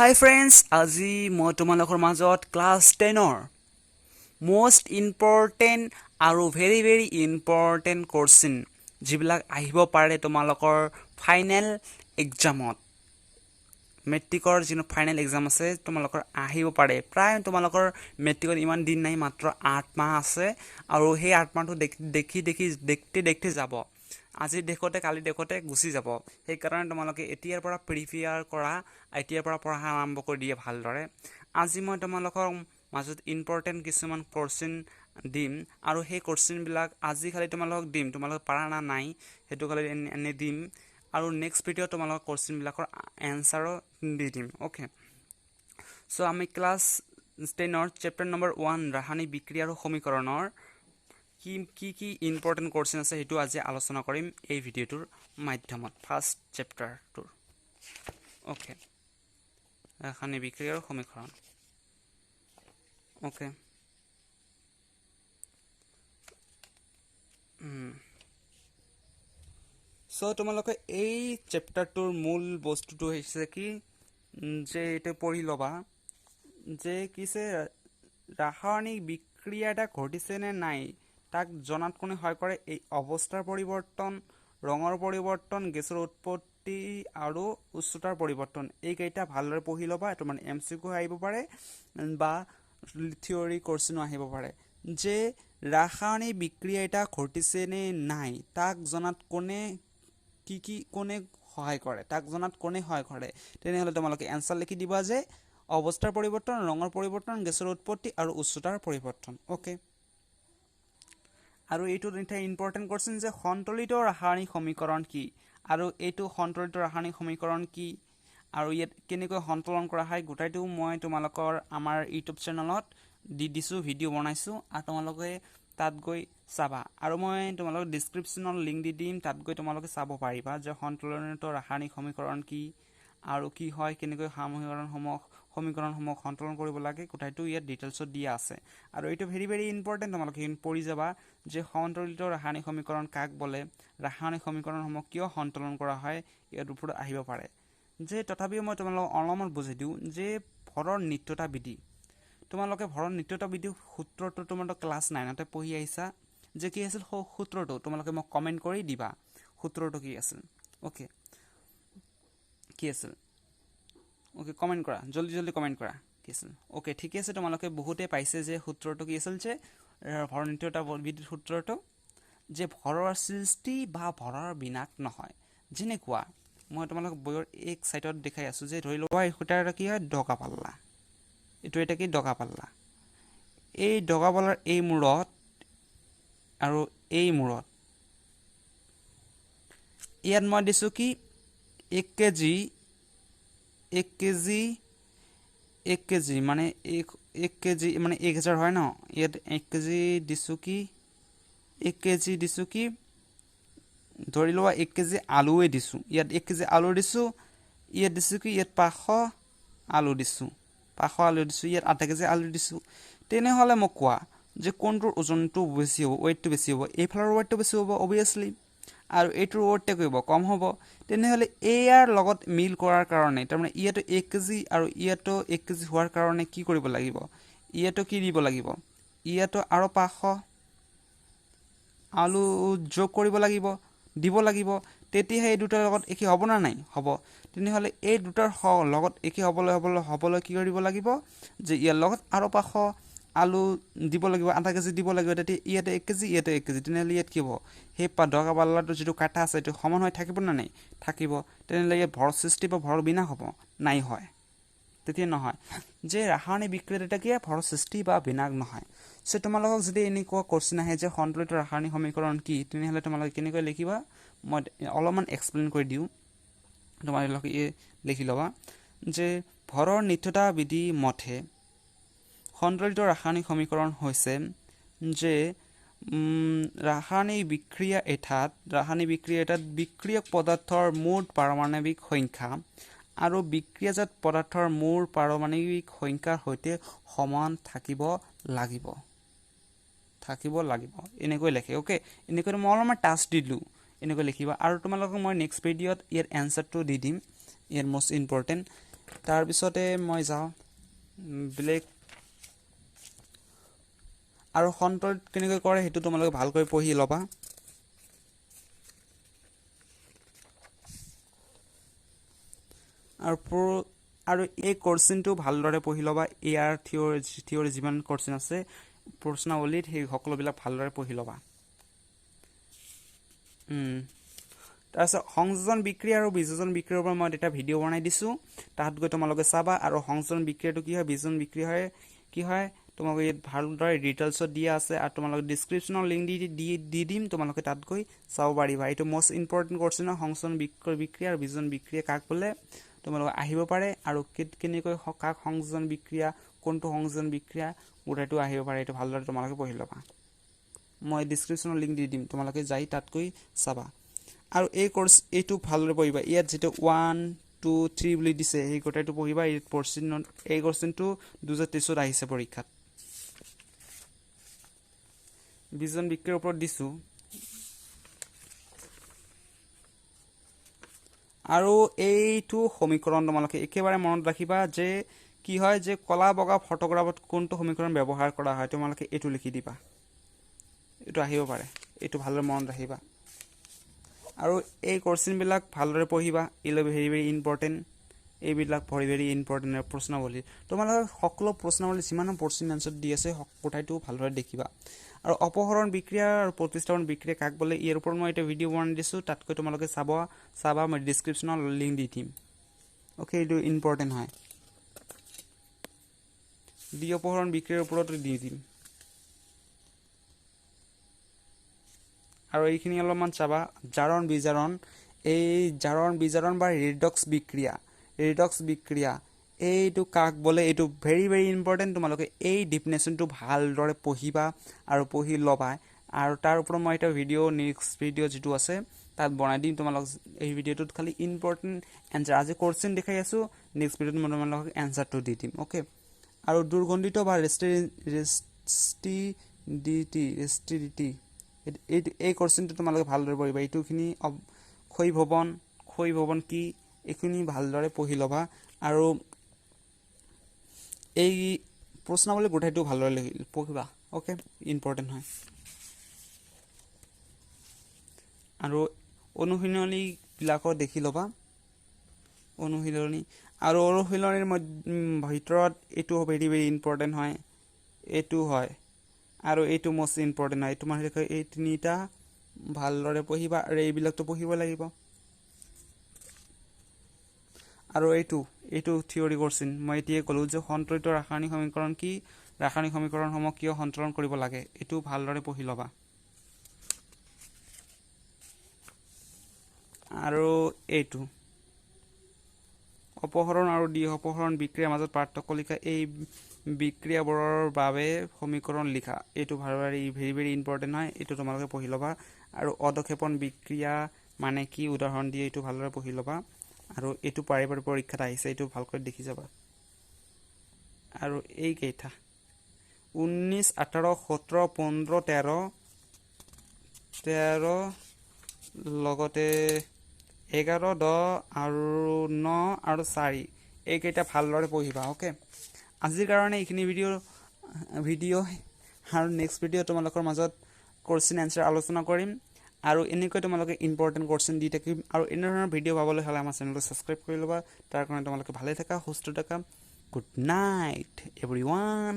Hi friends, আজি মই তোমালোকৰ মাজত ক্লাছ 10ৰ most important আৰু very important কোৱেশ্চন যিবিলাক আহিব পাৰে তোমালোকৰ ফাইনেল এক্সামত মেট্ৰিকৰ যিনো ফাইনেল এক্সাম আছে তোমালোকৰ আহিব পাৰে প্ৰায় তোমালোকৰ মেট্ৰিকৰ ইমান দিন নাই মাত্ৰ 8 মাহ আছে আৰু সেই 8 মাহটো দেখতে যাব আজি দেখতে কালি দেখতে গুছি যাব সেই কাৰণে তোমালোকে এতিয়াৰ পৰা প্ৰিপেয়াৰ কৰা এতিয়াৰ পৰা পঢ়া আৰম্ভ কৰি দিয়ে ভালদৰে আজি মই তোমালোকৰ মাজত ইম্পৰ্টেন্ট কিছুমান কোৱেশ্চন দিম আৰু সেই কোৱেশ্চন বিলাক আজি খালি তোমালোকক দিম তোমালোক পাৰা না নাই হেতু খালি এনে দিম আৰু নেক্সট ভিডিও তোমালোকৰ কোৱেশ্চন বিলাকৰ এনসাৰো দি দিম ওকে সো আমি ক্লাস 10ৰ চেপ্টাৰ নম্বৰ 1 ৰাসায়নিক বিক্ৰিয়া আৰু সমীকৰণৰ কি ইম্পৰ্টেন্ট কোৱেশ্চন আছে হেতু আজি আলোচনা কৰিম এই ভিডিওটোৰ মাধ্যমত ফাৰ্স্ট চেপ্টাৰটোৰ ওকে ৰাসায়নিক বিক্ৰিয়া আৰু সমীকৰণ ওকে সো তোমালোকে এই চেপ্টাৰটোৰ মূল বস্তুটো হৈছে কি যে এটা পঢ়ি লবা যে কিছে ৰাসায়নিক বিক্ৰিয়া এটা ঘটিছে নে নাই তাক জনাত কোনে হয় কৰে এই অৱস্থাৰ পৰিৱৰ্তন ৰঙৰ পৰিৱৰ্তন গেছৰ উৎপত্তি আৰু উচ্চতাৰ পৰিৱৰ্তন এই কেইটা ভালদৰে পঢ়ি লবা এটো মানে এমসিকিউ আহিব পাৰে বা থিওৰি কোৱেশ্চনো আহিব পাৰে যে ৰাসায়নিক বিক্ৰিয়া এটা ঘটিছে নে নাই তাক জনাত কোনে কোনে সহায় কৰে তাক জনাত কোনে সহায় কৰে তেনেহলে তোমালোকে এনসাৰ লিখি দিবা যে অৱস্থাৰ পৰিৱৰ্তন ৰঙৰ পৰিৱৰ্তন গেছৰ উৎপত্তি আৰু উচ্চতাৰ পৰিৱৰ্তন ওকে আৰু এইটো এটা ইম্পৰ্টেন্ট কোৱেশ্চন যে সন্তুলিত ৰাসায়নিক সমীকৰণ কি আৰু এইটো সন্তুলিত ৰাসায়নিক সমীকৰণ কি আৰু ইয়াত কেনেকৈ সন্তুলন কৰা হয় গোটাইটো মই তোমালোকৰ আমাৰ ইউটিউব চেনেলত দি দিছো ভিডিও বনাইছো আৰু তোমালোকে তাত গৈ চাবা আৰু মই তোমালোকক ডেসক্ৰিপচনত লিংক দি দিম তাত গৈ তোমালোকে চাব পাৰিবা যে সন্তুলিত ৰাসায়নিক সমীকৰণ কি আৰু কি হয় কেনেকৈ সমীকৰণসমূহ সন্তুলন কৰিব লাগে গোটাইটো ইয়াত ডিটেইলছত দিয়া আছে আৰু এইটো ভেৰি ইম্পৰ্টেন্ট তোমালোকে পঢ়ি যাবা যে সন্তুলিত ৰাসায়নিক সমীকৰণ কাক বলে ৰাসায়নিক সমীকৰণসমূহ কিয় সন্তুলন কৰা হয় ইয়াৰ ওপৰত আহিব পাৰে যে তথাপিও মই তোমালোকক অলপমান বুজাই দিও যে ভৰৰ নিত্যতা বিধি তোমালোকে ভৰৰ নিত্যতা বিধি সূত্ৰটো তোমালোক ক্লাস 9তে পঢ়ি আহিছা যে কি আছিল সূত্ৰটো তোমালোকে মোক কমেন্ট কৰি দিবা সূত্ৰটো কি আছিল ওকে কি আছিল ওকে কমেন্ট কৰা জলদি কমেন্ট কৰা কি আছিল ওকে ঠিক আছে তোমালোকে বহুতে পাইছে যে সূত্ৰটো কি আছিল যে ভৰৰ নিত্যতা বিধিৰ সূত্ৰটো যে ভৰৰ সৃষ্টি বা ভৰৰ বিনাশ নহয় যেনেকুৱা মই তোমালোক বয়ৰ এক সাইডত দেখাই আছো যে ধৰি লোৱা এই সূত্ৰটো কি হয় ডগা পাল্লা এটো এটা কি ডগা পাল্লা এই ডগা পাল্লাৰ এই মূৰত আৰু এই মূৰত ইয়াত মই দিছো কি 1 কেজি মানে 1 কেজি মানে 1000 হয় ন ইয়াত 1 কেজি দিছো কি 1 কেজি দিছো কি ধৰি লোৱা 1 কেজি আলুৱে দিছো ইয়াত 1 কেজি আলু দিছো ইয়াত দিছো কি ইয়াত 500 আলু দিছো ইয়াত আধা কেজি আলু দিছো তেনেহলে মোক কোৱা যে কোনটোৰ ওজনটো বেছি হ'ব ওয়েটটো বেছি হ'ব এইফালৰ ওয়েটটো বেছি হ'ব অবিয়াসলি আৰু এইটোৰ ওয়েটটো কম হ'ব তেনেহলে এয়াৰ লগত মিল কৰাৰ কাৰণে তাৰমানে ইয়াটো 1 কেজি আৰু ইয়াটো 1 কেজি হোৱাৰ কাৰণে কি কৰিব লাগিব ইয়াটো কি দিব লাগিব ইয়াটো আৰু 500 আলু যোগ কৰিব লাগিব দিব লাগিব তেতিয়া এই দুটাৰ লগত একে হ'ব না নাই হ'ব তেনেহলে এই দুটাৰ লগত একে হ'বলৈ কি কৰিব লাগিব যে ইয়াৰ লগত আৰু 500 আলু দিব লাগিব আধা কেজি দিব লাগিব তেতিয়া ইয়াতে 1 কেজি ইয়াতে 1 কেজি তেনেহলে ইয়াত কি হ'ব হে ডগা পাল্লাটো যেটো কাটা আছে এটো সমান হৈ থাকিব না নাই থাকিব তেনেহলে ইয়াত ভৰ সৃষ্টি বা ভৰ বিনাশ হ'ব নাই হয় তেতিয়া নহয় যে ৰাসায়নিক বিক্ৰিয়াত এটা কি ভৰ সৃষ্টি বা বিনাশ নহয় সো তোমালোকক যদি এনেকুৱা কোৱেশ্চন আহে যে সন্তুলিত ৰাসায়নিক সমীকৰণ কি তেনেহলে তোমালোকে কেনেকৈ লিখিবা মই অলপমান এক্সপ্লেইন কৰি দিও তোমালোকে লিখি লবা যে ভৰৰ নিত্যতা বিধি মতে সন্তুলিত ৰাসায়নিক সমীকৰণ হৈছে যে ৰাসায়নিক বিক্ৰিয়া এটাত বিক্ৰিয়ক পদাৰ্থৰ মুঠ পাৰমাণৱিক সংখ্যা আৰু বিক্ৰিয়াজাত পদাৰ্থৰ মুঠ পাৰমাণৱিক সংখ্যাৰ সৈতে সমান থাকিব লাগিব এনেকৈ লিখে ওকে এনেকৈ মই অলপমান টাস্ক দিলু এনেকৈ লিখিবা আৰু তোমালোকক মই নেক্সট ভিডিওত ইয়াৰ এনসাৰটো দি দিম ইয়াৰ মোস্ট ইম্পৰ্টেন্ট তাৰ পিছতে মই যাওঁ ব্লেক আৰু সন্তলিত কেনেকৈ কৰে সেইটো তোমালোকে ভালকৈ পঢ়ি ল'বা আৰু এই কোশ্চেনটো ভালদৰে পঢ়ি ল'বা ইয়াৰ থিওৰি যিমান কোশ্চেন আছে প্ৰশ্নাৱলীত সেই সকলোবিলাক ভালদৰে পঢ়ি ল'বা তাৰপিছত সংযোজন বিক্ৰিয়া আৰু বিযোজন বিক্ৰিয়াৰ ওপৰত মই এটা ভিডিঅ' বনাই দিছোঁ তাত গৈ তোমালোকে চাবা আৰু সংযোজন বিক্ৰিয়াটো কি হয় বিযোজন বিক্ৰিয়া হয় কি হয় তোমালোকে ইয়াত ভালদৰে ডিটেইলছত দিয়া আছে আৰু তোমালোকে ডিছক্ৰিপশ্যনৰ লিংক দি দিম তোমালোকে তাত গৈ চাব পাৰিবা এইটো মষ্ট ইম্পৰ্টেণ্ট কোশ্চেন সংযোজন বিক্ৰিয়া আৰু বিযোজন বিক্ৰিয়া কাক বোলে তোমালোকে আহিব পাৰে আৰু কেনেকৈ কাক সংযোজন বিক্ৰিয়া কোনটো সংযোজন বিক্ৰিয়া গোটেইটো আহিব পাৰে এইটো ভালদৰে তোমালোকে পঢ়ি ল'বা মই ডিছক্ৰিপশ্যনৰ লিংক দি দিম তোমালোকে যাই তাত গৈ চাবা আৰু এইটো ভালদৰে পঢ়িবা ইয়াত যেটো 1 2 3 বুলি দিছে এই গোটেইটো পঢ়িবা এই কোশ্চেনটো 2023 আহিছে পৰীক্ষাত বিযোজন বিক্ৰিয়াৰ ওপৰত দিছো আৰু এইটো সমীকৰণ তোমালোকে একেবাৰে মনত ৰাখিবা যে কি হয় যে কলা বগা ফটোগ্ৰাফত কোনটো সমীকৰণ ব্যৱহাৰ কৰা হয় তোমালোকে এটো লিখি দিবা এটো আহিব পাৰে এটো ভালদৰে মনত ৰাখিবা আৰু এই কোশ্চেন বিলাক ভালদৰে পঢ়িবা ইলে ভেৰি ইম্পৰ্টেন্ট এইবিলাক ভেৰি ইম্পৰ্টেন্ট প্ৰশ্নাৱলী তোমালোকে সকলো প্ৰশ্নাৱলী যিমান প্ৰশ্ন আনসাৰ দি আছে কোঠাইটো ভালদৰে দেখিবা আৰু অপহৰণ বিক্ৰিয়া আৰু প্ৰতিস্থাপন বিক্ৰিয়া কাক বোলে ইয়াৰ ওপৰত মই এটা ভিডিঅ' বনাই দিছো তাতকৈ তোমালোকে চাবা মই ডেসক্ৰিপচনৰ লিংক দি দিম ওকে এইটো ইম্পৰ্টেন্ট হয় অপহৰণ বিক্ৰিয়াৰ ওপৰত দি দিম আৰু এইখিনি অলপমান চাবা জাৰণ বিজাৰণ বা ৰিডক্স বিক্ৰিয়া এইটো কাক বোলে এইটো ভেৰি ইম্পৰ্টেন্ট তোমালোকে এই ডেফিনেশনটো ভালদৰে পঢ়িবা আৰু পঢ়ি ল'বা আৰু তাৰ ওপৰত মই এটা নেক্সট ভিডিঅ' যেটো আছে তাত বনাই দিম তোমালোক এই ভিডিঅ'টোত খালি ইম্পৰ্টেন্ট আনসাৰ আজি কোশ্চেন দেখাই আছো নেক্সট ভিডিঅ'ত মই তোমালোকক আনসাৰটো দি দিম ওকে আৰু দুৰ্গন্ধিত বা ৰেষ্টিডিটি এই কোশ্চেনটো তোমালোকে ভালদৰে পঢ়িবা এইটোখিনি ক্ষয়ভৱন কি এইখিনি ভালদৰে পঢ়ি ল'বা আৰু এই প্ৰশ্নাৱলী গোটেইটো ভালদৰে পঢ়িবা ওকে ইম্পৰ্টেন্ট হয় আৰু অনুশীলনী বিলাকো দেখি ল'বা অনুশীলনীৰ ভিতৰত এইটো ভেৰি ইম্পৰ্টেন্ট হয় এইটো হয় আৰু এইটো মোষ্ট ইম্পৰ্টেন্ট হয় তোমালোকে এই তিনিটা ভালদৰে পঢ়িবা আৰু এইবিলাকটো পঢ়িব লাগিব আৰু এইটো থিওৰি কোশ্চেন মই এতিয়া ক'লো যে সন্তলিত ৰাসায়নিক সমীকৰণ কি ৰাসায়নিক সমীকৰণসমূহ কিয় সন্তৰণ কৰিব লাগে এইটো ভালদৰে পঢ়ি ল'বা আৰু এইটো অপহৰণ আৰু অপহৰণ বিক্ৰিয়াৰ মাজত পাৰ্থক্য লিখা এই বিক্ৰিয়াবোৰৰ বাবে সমীকৰণ লিখা এইটো ভেৰি ইম্পৰ্টেন্ট হয় এইটো তোমালোকে পঢ়ি ল'বা আৰু অধক্ষেপণ বিক্ৰিয়া মানে কি উদাহৰণ দিয়ে এইটো ভালদৰে পঢ়ি ল'বা আৰু এইটো পাৰিবাৰিক পৰীক্ষাত আহিছে এইটো ভালকৈ দেখি যাবা আৰু এই কেইটা 19 18 17 15 13 লগতে 11 10 আৰু 9 আৰু 4 এই কেইটা ভালদৰে পঢ়িবা ওকে আজিৰ কাৰণে এইখিনি ভিডিঅ' আৰু নেক্সট ভিডিঅ' তোমালোকৰ মাজত কোশ্চেন আনসাৰ আলোচনা কৰিম আৰু এনেকৈ তোমালোকে ইম্পৰ্টেন্ট কোশ্চেন দি থাকিম আৰু এনে ধৰণৰ ভিডিঅ' পাবলৈ হলে আমাৰ চেনেলটো সাবস্ক্ৰাইব কৰি ল'বা তাৰ কাৰণে তোমালোকে ভালে থাকা সুস্থ থাকা গুড নাইট এভৰিৱান